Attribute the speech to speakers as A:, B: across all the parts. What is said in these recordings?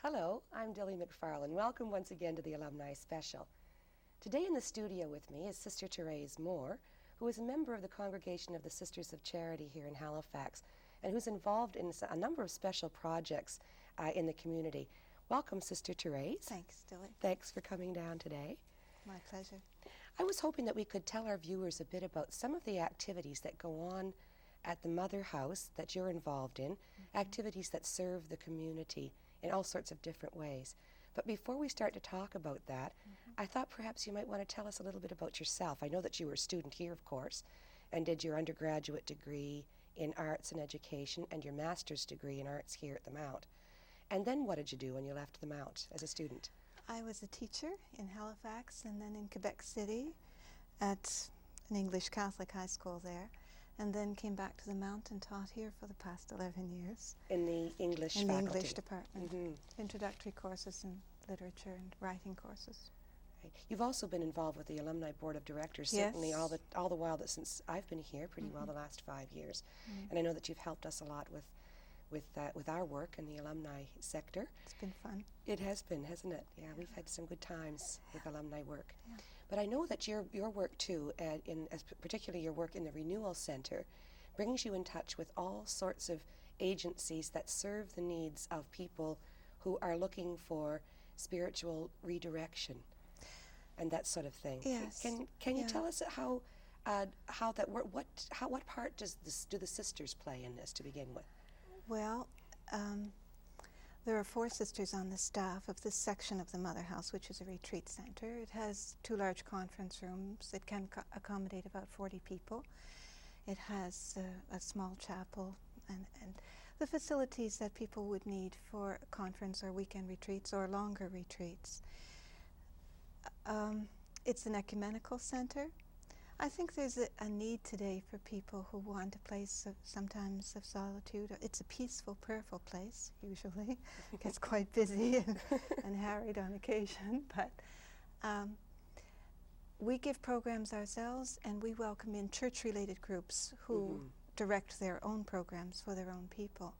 A: Hello, I'm Dilly MacFarlane. Welcome once again to the Alumni Special. Today in the studio with me is Sister Therese Moore, who is a member of the Congregation of the Sisters of Charity here in Halifax, and who's involved in a number of special projects in the community. Welcome, Sister Therese.
B: Thanks, Dilly.
A: Thanks for coming down today.
B: My pleasure.
A: I was hoping that we could tell our viewers a bit about some of the activities that go on at the Mother House that you're involved in, activities that serve the community in all sorts of different ways. But before we start to talk about that, I thought perhaps you might want to tell us a little bit about yourself. I know that you were a student here, of course, and did your undergraduate degree in arts and education and your master's degree in arts here at the Mount. And then what did you do when you left the Mount as a student?
B: I was a teacher in Halifax and then in Quebec City at an English Catholic high school there, and then came back to the Mount and taught here for the past 11 years.
A: In the English faculty?
B: In the English department. Introductory courses in literature and writing courses.
A: Right. You've also been involved with the Alumni Board of Directors,
B: Yes.
A: certainly all the while that since I've been here, pretty well the last 5 years. And I know that you've helped us a lot with our work in the alumni sector.
B: It's been fun.
A: It has been, hasn't it? Yeah, we've had some good times with alumni work. Yeah. But I know that your work too, particularly your work in the Renewal Center, brings you in touch with all sorts of agencies that serve the needs of people who are looking for spiritual redirection and that sort of thing.
B: Yes.
A: Can you tell us how that work? What part do the sisters play in this to begin with?
B: Well, there are 4 sisters on the staff of this section of the Mother House, which is a retreat center. It has 2 large conference rooms. It can accommodate about 40 people. It has a small chapel and the facilities that people would need for conference or weekend retreats or longer retreats. It's an ecumenical center. I think there's a need today for people who want a place sometimes of solitude. It's a peaceful, prayerful place, usually. It gets quite busy and harried on occasion, but we give programs ourselves, and we welcome in church-related groups who direct their own programs for their own people.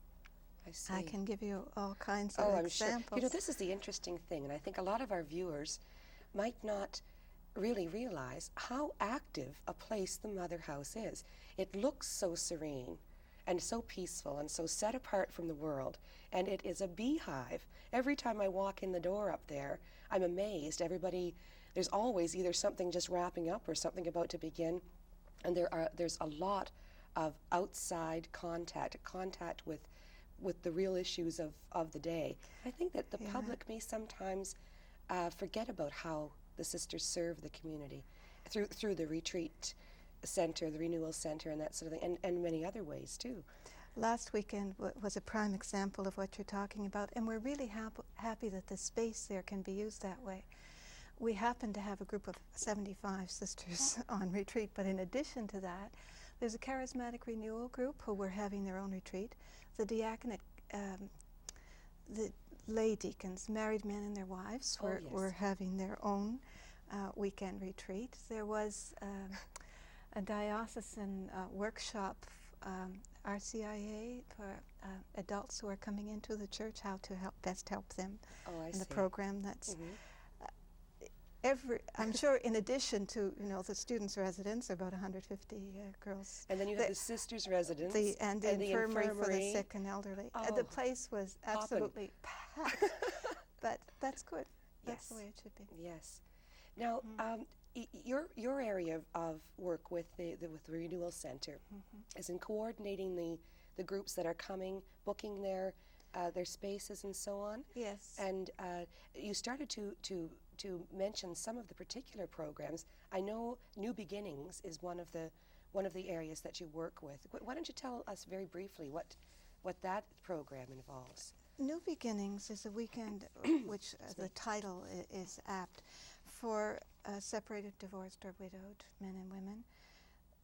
A: I see.
B: I can give you all kinds of examples.
A: I'm sure. You know, this is the interesting thing, and I think a lot of our viewers might not really realize how active a place the Mother House is. It looks so serene and so peaceful and so set apart from the world, and it is a beehive. Every time I walk in the door up there, I'm amazed. There's always either something just wrapping up or something about to begin, and there's a lot of outside contact with the real issues of the day. I think that the public may sometimes forget about how the sisters serve the community through the retreat center, the renewal center, and that sort of thing, and many other ways too.
B: Last weekend was a prime example of what you're talking about, and we're really happy that the space there can be used that way. We happen to have a group of 75 sisters on retreat, but in addition to that, there's a charismatic renewal group who were having their own retreat. The diaconate, the lay deacons, married men and their wives, were having their own weekend retreat. There was a diocesan workshop, RCIA, for adults who are coming into the church, how to best help them in the program. That's I'm sure in addition to the students' residence, about 150 girls.
A: And then you have the sisters' residence
B: and the infirmary for the sick and elderly. The place was absolutely packed. But that's good. That's the way it should be.
A: Yes. Now, your area of work with the Renewal Center is in coordinating the groups that are coming, booking their spaces and so on.
B: Yes.
A: And you started to mention some of the particular programs. I know New Beginnings is one of the areas that you work with. Why don't you tell us very briefly what that program involves?
B: New Beginnings is a weekend which the title is apt for separated, divorced, or widowed men and women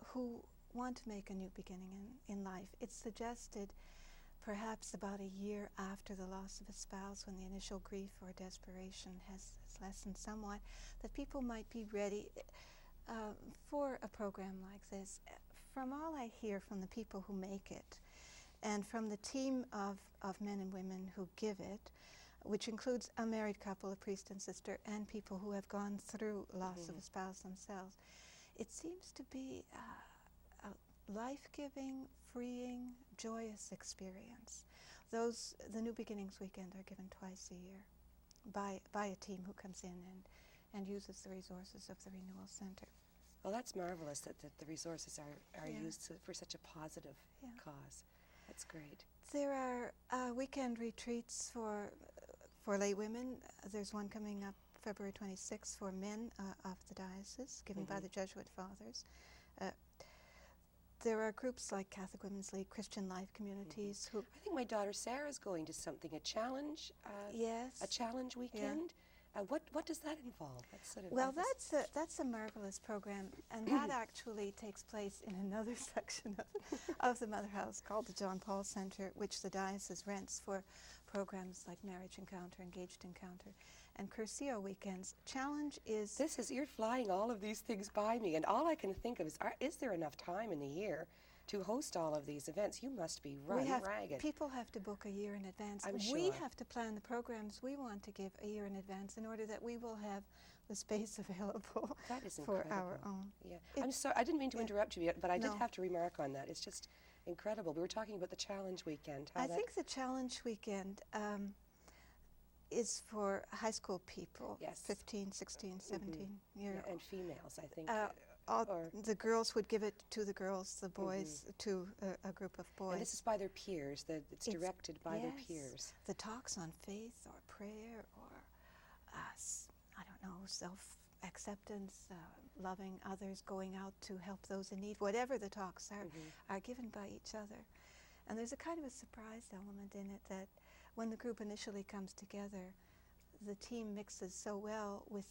B: who want to make a new beginning in life. It's suggested perhaps about a year after the loss of a spouse, when the initial grief or desperation has lessened somewhat, that people might be ready for a program like this. From all I hear from the people who make it, and from the team of men and women who give it, which includes a married couple, a priest and sister, and people who have gone through loss of a spouse themselves. It seems to be a life-giving, freeing, joyous experience. The New Beginnings Weekend are given twice a year by a team who comes in and uses the resources of the Renewal Center.
A: Well, that's marvelous that the resources are used for such a positive cause. That's great.
B: There are weekend retreats for lay women. There's one coming up February 26th for men of the diocese, given by the Jesuit fathers. There are groups like Catholic Women's League, Christian Life Communities who...
A: I think my daughter Sarah's going to something, a challenge.
B: Yes.
A: A challenge weekend. Yeah. What does that involve?
B: Well, that's a marvelous program, and that actually takes place in another section of the Mother House called the John Paul Center, which the diocese rents for programs like Marriage Encounter, Engaged Encounter, and Curcio weekends. Challenge is...
A: You're flying all of these things by me, and all I can think of is there enough time in the year to host all of these events? You must be ragged.
B: People have to book a year in advance.
A: I'm sure.
B: We have to plan the programs we want to give a year in advance in order that we will have the space available
A: that is
B: for
A: incredible.
B: our own.
A: Yeah. I'm sorry, I didn't mean to interrupt you, but I did have to remark on that. It's just incredible. We were talking about the challenge weekend.
B: I think the challenge weekend is for high school people, 15, 16, 17 years old.
A: And females, I think.
B: The girls would give it to the girls, the boys to a group of boys.
A: And this is by their peers. It's directed by their peers.
B: The talks on faith or prayer or, I don't know, self-acceptance, loving others, going out to help those in need, whatever the talks are given by each other. And there's a kind of a surprise element in it that when the group initially comes together, the team mixes so well with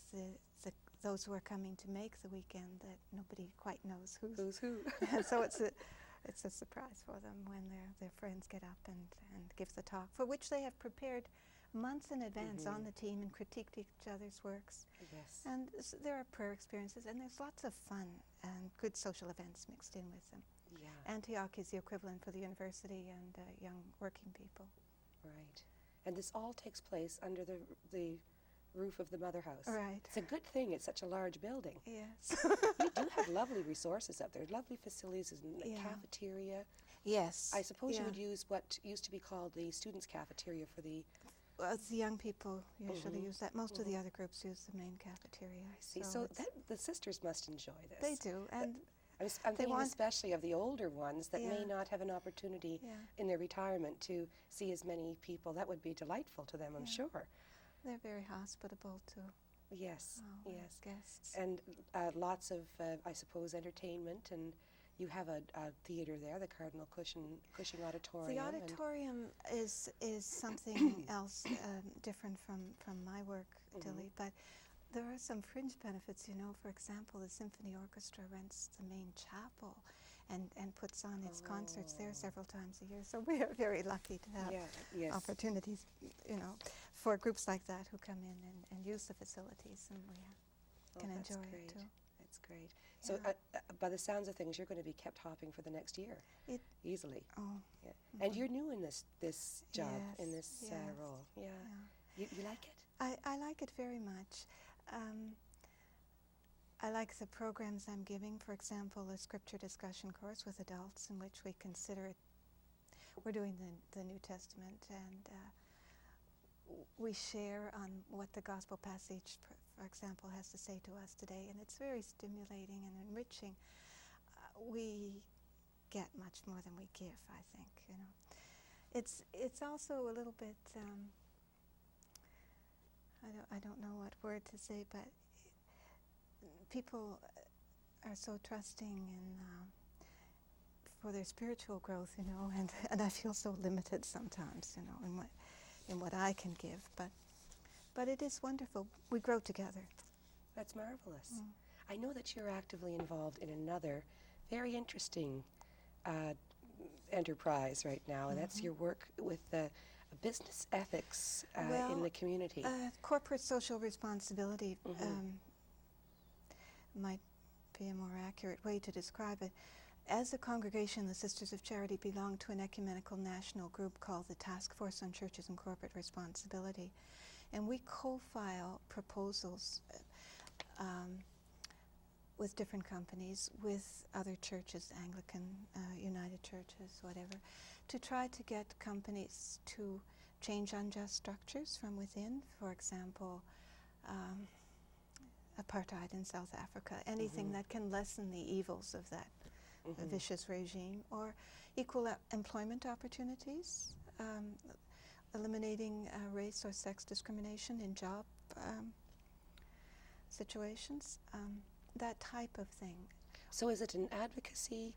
B: those who are coming to make the weekend that nobody quite knows who's who. So it's a surprise for them when their friends get up and give the talk, for which they have prepared months in advance on the team and critiqued each other's works.
A: Yes.
B: And there are prayer experiences, and there's lots of fun and good social events mixed in with them.
A: Yeah.
B: Antioch is the equivalent for the university and young working people.
A: Right. And this all takes place under the roof of the Mother House.
B: Right.
A: It's a good thing. It's such a large building.
B: Yes.
A: You do have lovely resources up there, lovely facilities, and a cafeteria.
B: Yes.
A: I suppose you would use what used to be called the students' cafeteria for the...
B: Well, the young people usually use that. Most of the other groups use the main cafeteria.
A: I see. So the sisters must enjoy this.
B: They do. And
A: I'm thinking especially of the older ones that may not have an opportunity in their retirement to see as many people. That would be delightful to them, I'm sure.
B: They're very hospitable too.
A: Yes, yes.
B: Guests.
A: And lots of, I suppose, entertainment. And you have a theater there, the Cardinal Cushing Auditorium.
B: The auditorium is something else different from my work, Dilly, but there are some fringe benefits, you know. For example, the symphony orchestra rents the main chapel and puts on its concerts there several times a year. So we are very lucky to have opportunities, you know, for groups like that who come in and use the facilities, and we can enjoy it too.
A: That's great. So by the sounds of things, you're going to be kept hopping for the next year, easily.
B: Oh.
A: Yeah. And you're new in this job, in this role. Yeah. You like it?
B: I like it very much. I like the programs I'm giving. For example, a scripture discussion course with adults in which we consider it. We're doing the New Testament, and we share on what the gospel passage, for example, has to say to us today, and it's very stimulating and enriching. We get much more than we give, I think. You know, it's also a little bit. I don't know what word to say, but people are so trusting in for their spiritual growth, you know, and I feel so limited sometimes, you know, in what I can give, but it is wonderful. We grow together.
A: That's marvelous. I know that you're actively involved in another very interesting enterprise right now, and that's your work with business ethics in the community.
B: Corporate social responsibility might be a more accurate way to describe it. as a congregation, the Sisters of Charity belong to an ecumenical national group called the Task Force on Churches and Corporate Responsibility. And we co-file proposals with different companies, with other churches, Anglican, United Churches, whatever, to try to get companies to change unjust structures from within. For example, apartheid in South Africa, anything that can lessen the evils of that vicious regime, or equal employment opportunities, eliminating race or sex discrimination in job situations, that type of thing.
A: So is it an advocacy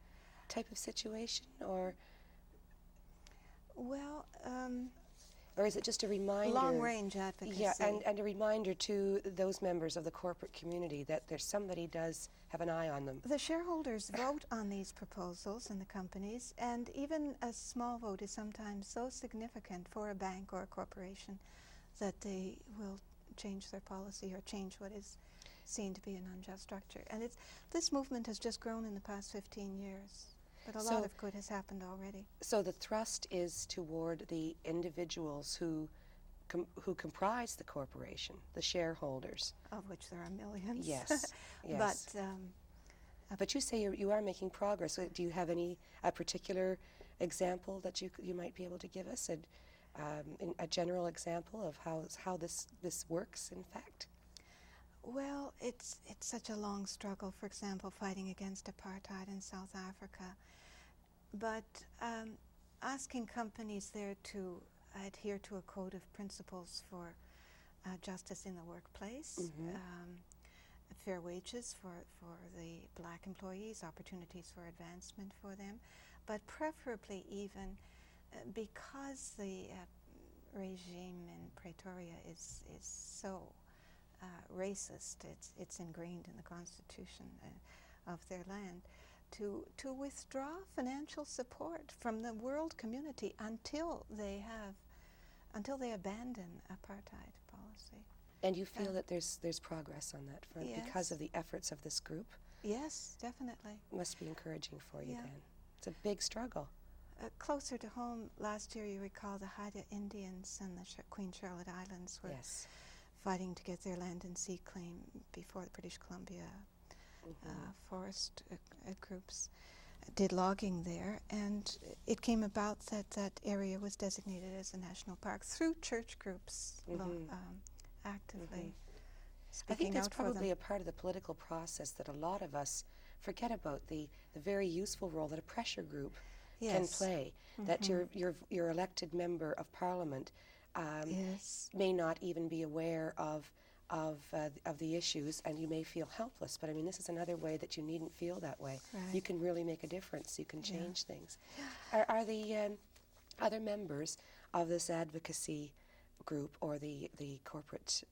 A: type of situation, or?
B: Well,
A: or is it just a reminder?
B: Long-range advocacy.
A: Yeah, and a reminder to those members of the corporate community that there's somebody does have an eye on them.
B: The shareholders vote on these proposals in the companies, and even a small vote is sometimes so significant for a bank or a corporation that they will change their policy or change what is seen to be an unjust structure. And this movement has just grown in the past 15 years. But a lot of good has happened already. So
A: the thrust is toward the individuals who comprise the corporation, the shareholders.
B: Of which there are millions.
A: Yes, yes. But you say you are making progress. Do you have a particular example that you might be able to give us? A general example of how this works, in fact?
B: Well, it's such a long struggle, for example, fighting against apartheid in South Africa. But asking companies there to adhere to a code of principles for justice in the workplace, fair wages for the black employees, opportunities for advancement for them, but preferably even because the regime in Pretoria is so racist, it's ingrained in the constitution of their land, to withdraw financial support from the world community until they abandon apartheid policy.
A: And you feel that there's progress on that front because of the efforts of this group?
B: Yes, definitely.
A: Must be encouraging for you then. It's a big struggle.
B: Closer to home, last year you recall the Haida Indians and the Queen Charlotte Islands were fighting to get their land and sea claim before the British Columbia forest groups did logging there, and it came about that that area was designated as a national park through church groups actively speaking
A: I think that's
B: out for
A: probably
B: them.
A: a part of the political process that a lot of us forget about, the very useful role that a pressure group can play, that your elected member of Parliament may not even be aware of the issues, and you may feel helpless. But I mean, this is another way that you needn't feel that way.
B: Right.
A: You can really make a difference. You can change things. Are the other members of this advocacy group or the corporate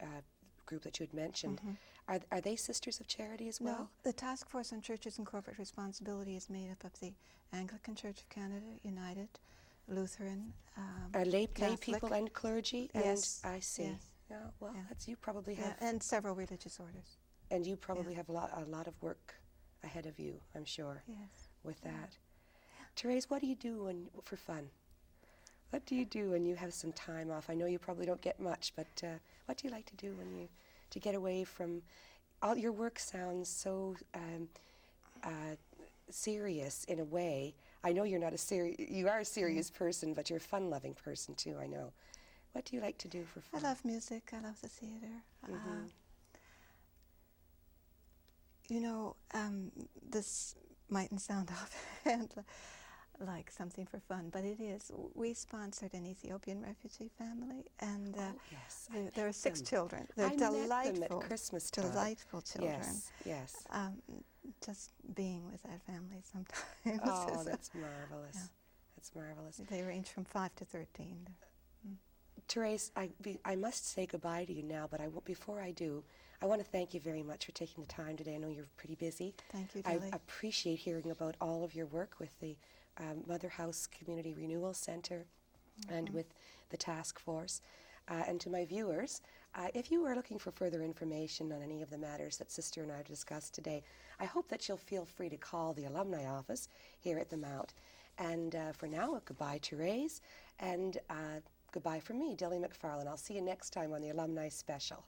A: group that you had mentioned, are they Sisters of Charity as well?
B: No, the Task Force on Churches and Corporate Responsibility is made up of the Anglican Church of Canada, United, Lutheran,
A: Are lay
B: Catholic.
A: people and clergy?
B: Yes.
A: And I see.
B: Yes.
A: Yeah, well, you probably have...
B: and several religious orders.
A: And you probably have a lot of work ahead of you, I'm sure, with that. Therese, what do you do for fun? What do you do when you have some time off? I know you probably don't get much, but what do you like to do to get away from... All your work sounds so serious in a way. I know you are a serious person, but you're a fun-loving person too, I know. What do you like to do for fun?
B: I love music. I love the theater. You know, this mightn't sound offhand like something for fun, but it is. We sponsored an Ethiopian refugee family, and there are 6 children. They're delightful.
A: Met them at Christmas time.
B: Delightful children.
A: Yes.
B: Just being with that family sometimes.
A: Oh, that's marvelous. Yeah. That's marvelous.
B: They range from 5 to 13.
A: Therese, I must say goodbye to you now, but before I do, I want to thank you very much for taking the time today. I know you're pretty busy.
B: Thank you, Dilly.
A: I appreciate hearing about all of your work with the Mother House Community Renewal Center and with the task force. And to my viewers, If you are looking for further information on any of the matters that Sister and I discussed today, I hope that you'll feel free to call the Alumni office here at the Mount. And for now, goodbye, Therese, and goodbye from me, Dilly MacFarlane. I'll see you next time on the Alumni Special.